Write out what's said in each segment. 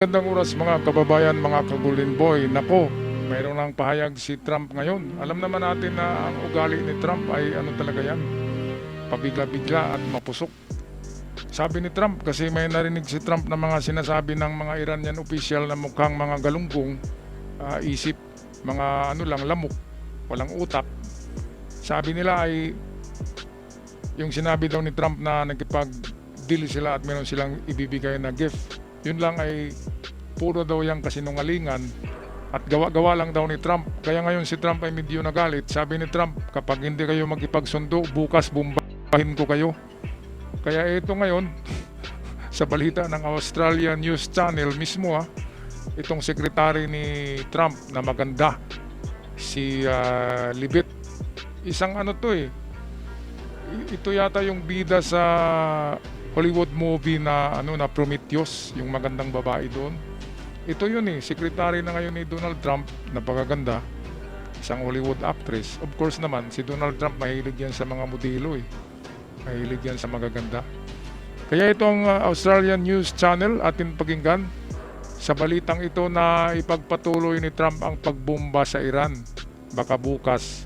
Magandang oras mga kababayan, mga ka-Golden Boy. Nako, mayroon ng pahayag si Trump ngayon. Alam naman natin na ang ugali ni Trump ay ano talaga yan, pabigla-bigla at mapusok. Sabi ni Trump, kasi may narinig si Trump na mga sinasabi ng mga Iranian official na mukhang mga galunggong, isip, mga ano lang, lamok, walang utak. Sabi nila ay yung sinabi daw ni Trump na nagkipag-deal sila at meron silang ibibigay na gift. Yun lang ay puro daw yung kasinungalingan at gawa-gawa lang daw ni Trump. Kaya ngayon si Trump ay medyo nagalit. Sabi ni Trump, kapag hindi kayo magipagsundo, bukas bumbahin ko kayo. Kaya ito ngayon, sa balita ng Australian News Channel mismo, itong sekretary ni Trump na maganda, si Libet, isang ano to ito yata yung bida sa Hollywood movie na na Prometheus, yung magandang babae doon. Ito yun secretary na ngayon ni Donald Trump, napakaganda, isang Hollywood actress. Of course naman, si Donald Trump mahilig yan sa mga modelo mahilig yan sa magaganda. Kaya itong Australian News Channel atin pakinggan sa balitang ito na ipagpatuloy ni Trump ang pagbomba sa Iran, baka bukas.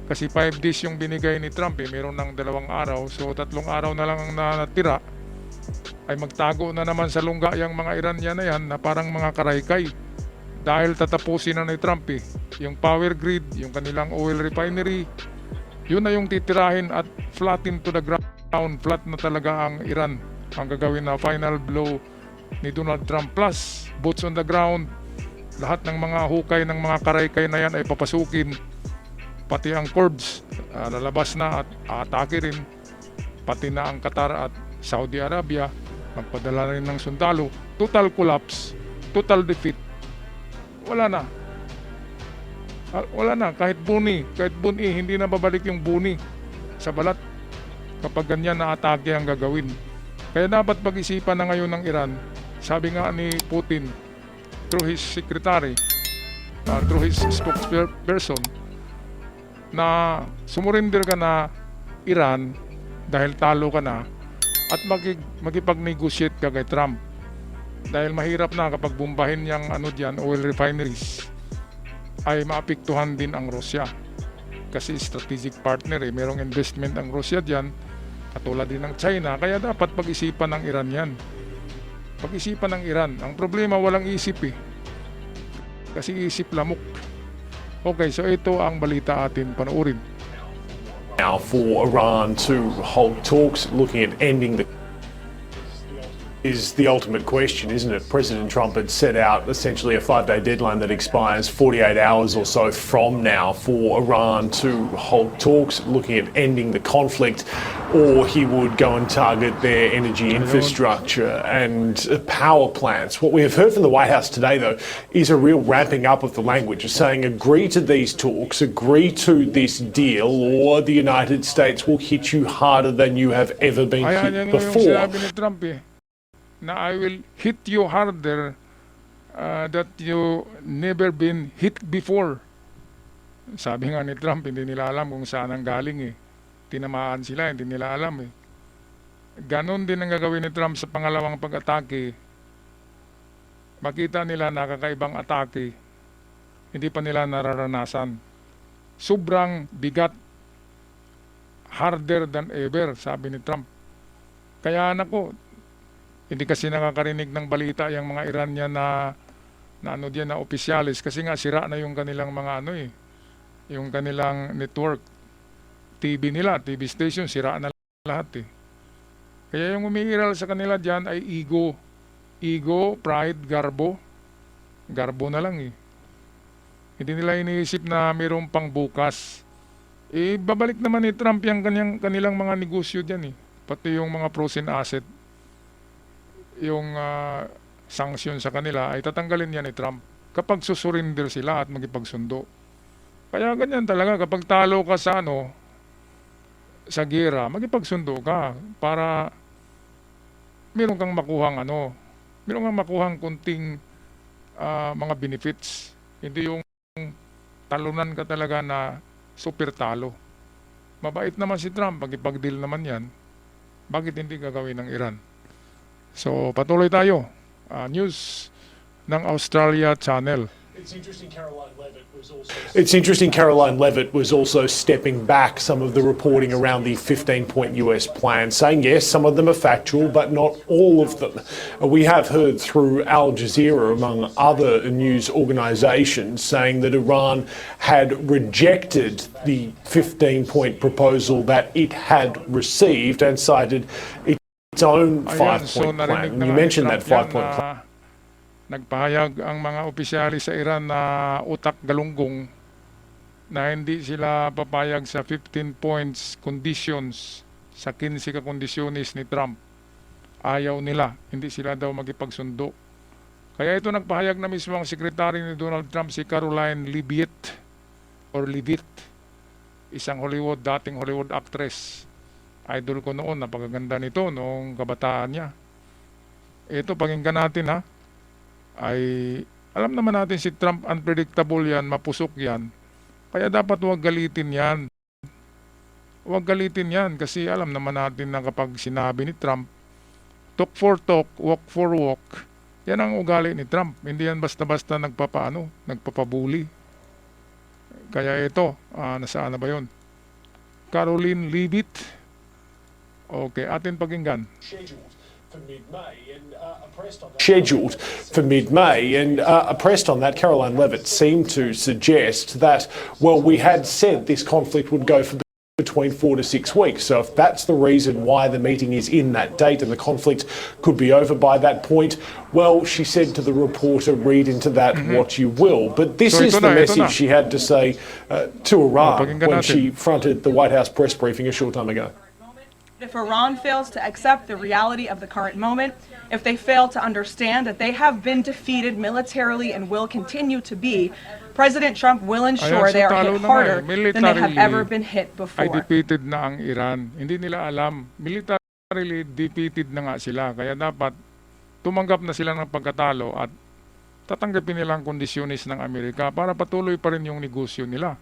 Kasi 5 days yung binigay ni Trump meron ng 2 araw. So 3 araw na lang ang natira. Ay magtago na naman sa lungga yung mga Iranian na yan na parang mga karaykay. Dahil tatapusin na ni Trump yung power grid, yung kanilang oil refinery. Yun na yung titirahin at flatten to the ground. Flat na talaga ang Iran. Ang gagawin na final blow ni Donald Trump. Plus, boots on the ground. Lahat ng mga hukay ng mga karaykay na yan ay papasukin. Pati ang Kurbs lalabas na at atake rin, pati na ang Qatar at Saudi Arabia magpadala rin ng sundalo. Total collapse, total defeat. Wala na kahit buni hindi na babalik yung buni sa balat kapag ganyan na atake ang gagawin. Kaya dapat pag-isipan na ngayon ng Iran. Sabi nga ni Putin through his secretary, through his spokesperson, na sumurinder ka na Iran dahil talo ka na at magipag-negotiate ka kay Trump. Dahil mahirap na kapag bumbahin niyang oil refineries ay maapektuhan din ang Russia. Kasi strategic partner merong investment ang Russia diyan, katulad din ng China. Kaya dapat pag-isipan ng Iran yan. Pag-isipan ng Iran. Ang problema walang isip kasi isip lamok. Okay, so ito ang balita atin panoorin. Now for Iran to hold talks looking at ending the is the ultimate question, isn't it? President Trump had set out essentially a 5-day deadline that expires 48 hours or so from now for Iran to hold talks looking at ending the conflict, or he would go and target their energy infrastructure and power plants. What we have heard from the White House today, though, is a real ramping up of the language, saying agree to these talks, agree to this deal, or the United States will hit you harder than you have ever been hit before. Sinabi ni Trump na I will hit you harder that you never been hit before. Sabi nga ni Trump, hindi nila alam kung saan ang galing Tinamaan sila, hindi nila alam Ganon din ang gagawin ni Trump sa pangalawang pag-atake. Makita nila na kakaibang atake, hindi pa nila nararanasan. Sobrang bigat, harder than ever, sabi ni Trump. Kaya hindi kasi nakakarinig ng balita yung mga Iranian na na opisyalis, kasi nga sira na yung kanilang mga yung kanilang network. TV nila, TV station, sira na lahat Kaya yung umiiral sa kanila diyan ay ego, pride, garbo na lang Hindi nila iniisip na mayroong pang bukas. Babalik naman ni Trump yung kanilang mga negosyo diyan pati yung mga frozen asset, yung sanction sa kanila ay tatanggalin yan ni Trump kapag susurinder sila at magipagsundo. Kaya ganyan talaga, kapag talo ka sa sa gera, magipagsundo ka para meron kang makuhang kunting mga benefits. Hindi yung talunan ka talaga na super talo. Mabait naman si Trump, magipag-deal naman yan. Bakit hindi gagawin ng Iran? So patuloy tayo. news ng Australia Channel. It's interesting Caroline Levitt was also stepping back some of the reporting around the 15-point US plan, saying yes, some of them are factual, but not all of them. We have heard through Al Jazeera, among other news organisations, saying that Iran had rejected the 15-point proposal that it had received and cited its own five-point plan. You mentioned that five-point plan. Nagpahayag ang mga opisyales sa Iran na utak galunggong na hindi sila papayag sa 15 points conditions sa 15 kondisyones ni Trump. Ayaw nila, hindi sila daw magipagsundo. Kaya ito nagpahayag na mismo ang sekretary ni Donald Trump, si Caroline Leavitt, isang dating Hollywood actress. Idol ko noon, napakaganda nito noong kabataan niya. Ito, pakinggan natin ha. Ay alam naman natin si Trump, unpredictable yan, mapusok yan. Kaya dapat huwag galitin yan. Huwag galitin yan kasi alam naman natin na kapag sinabi ni Trump, talk for talk, walk for walk, yan ang ugali ni Trump. Hindi yan basta-basta nagpapabuli. Kaya ito, nasaan na ba yun? Caroline Leavitt. Okay, atin pakinggan. Scheduled for mid-May, and pressed on that, Caroline Levitt seemed to suggest that, well, we had said this conflict would go for between 4 to 6 weeks. So if that's the reason why the meeting is in that date and the conflict could be over by that point, well, she said to the reporter, read into that what you will. But this is the message she had to say to Iran when she fronted the White House press briefing a short time ago. If Iran fails to accept the reality of the current moment, if they fail to understand that they have been defeated militarily and will continue to be, President Trump will ensure they are hit harder than they have ever been hit before. Ay defeated na ang Iran. Hindi nila alam. Militarily defeated na nga sila. Kaya dapat tumanggap na sila ng pagkatalo at tatanggapin nila ang kondisyonis ng Amerika para patuloy pa rin yung negosyo nila.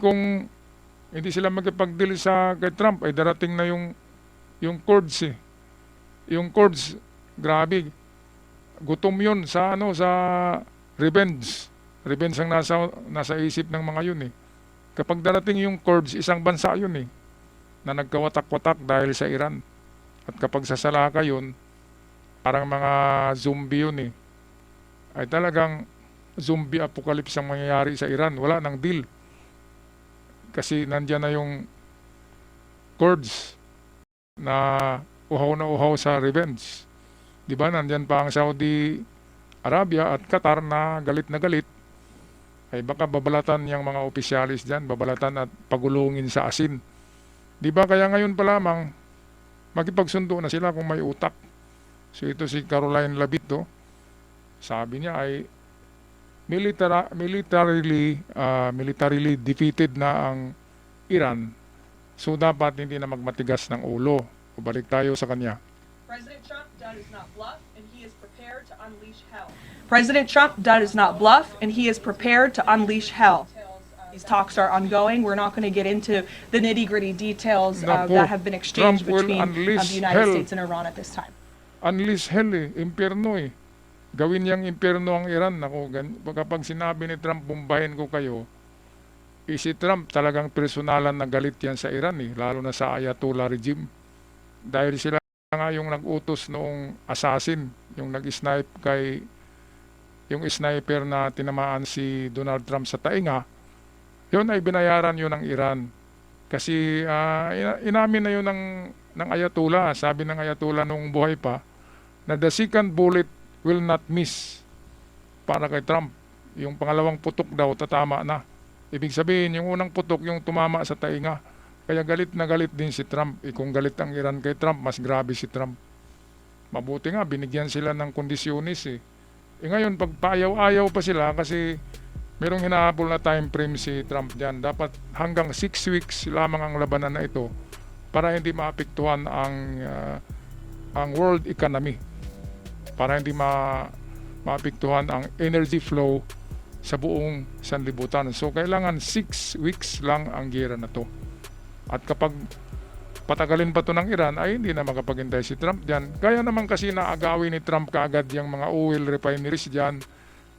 Kung hindi sila magkipag-deal kay Trump, ay darating na yung Kurds eh. Yung Kurds, grabe. Gutom yun sa revenge. Revenge ang nasa isip ng mga yun eh. Kapag darating yung Kurds, isang bansa yun eh, na nagkawatak-watak dahil sa Iran. At kapag sasalaka yun, parang mga zombie yun eh. Ay talagang zombie apocalypse ang mangyayari sa Iran. Wala nang deal. Kasi nandyan na yung Kurds na uhaw sa revenge. Di ba? Nandyan pa ang Saudi Arabia at Qatar na galit. Ay baka babalatan yung mga opisyalis dyan, babalatan at pagulungin sa asin. Di ba? Kaya ngayon pa lamang makipagsundo na sila kung may utak. So ito si Caroline Leavitt, sabi niya ay militarily defeated na ang Iran. So dapat hindi na magmatigas ng ulo. O balik tayo sa kanya. President Trump does not bluff and he is prepared to unleash hell. President Trump does not bluff and he is prepared to unleash hell. These talks are ongoing. We're not going to get into the nitty-gritty details that have been exchanged between the United States and Iran at this time. Unleash hell eh, impyerno eh. Gawin niyang impyerno ang Iran. Kapag sinabi ni Trump, bumbahin ko kayo, si Trump talagang personalan na galit yan sa Iran eh, lalo na sa Ayatollah regime. Dahil sila nga yung nag-utos noong assassin, yung nag-snipe yung sniper na tinamaan si Donald Trump sa tainga, yun ay binayaran yun ng Iran. Kasi inamin na yun ng Ayatollah. Sabi ng Ayatollah noong buhay pa, na the second bullet will not miss para kay Trump. Yung pangalawang putok daw tatama na. Ibig sabihin yung unang putok yung tumama sa tainga. Kaya galit na galit din si Trump. Kung galit ang Iran kay Trump, mas grabe si Trump. Mabuti nga binigyan sila ng kondisyonis eh. Ngayon pag paayaw-ayaw pa sila kasi merong hinahabol na time frame si Trump diyan. Dapat hanggang 6 weeks lamang ang labanan na ito para hindi maapektuhan ang world economy. Para hindi maapektuhan ang energy flow sa buong sanlibutan. So kailangan 6 weeks lang ang gera na to. At kapag patagalin pa to ng Iran, ay hindi na makapaghintay si Trump dyan. Kaya naman kasi naagawin ni Trump kaagad yung mga oil refineries dyan,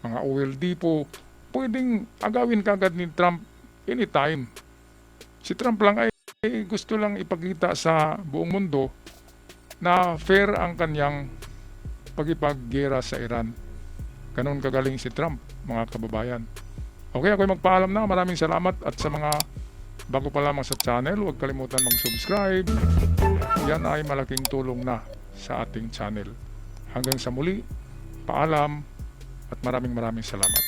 mga oil depot. Pwedeng agawin kaagad ni Trump anytime. Si Trump lang ay gusto lang ipakita sa buong mundo na fair ang kanyang pagipaggera sa Iran. Ganun kagaling si Trump, mga kababayan. Okay, ako'y magpaalam na. Maraming salamat, at sa mga bago pa lamang sa channel, huwag kalimutan mag-subscribe. Yan ay malaking tulong na sa ating channel. Hanggang sa muli, paalam at maraming salamat.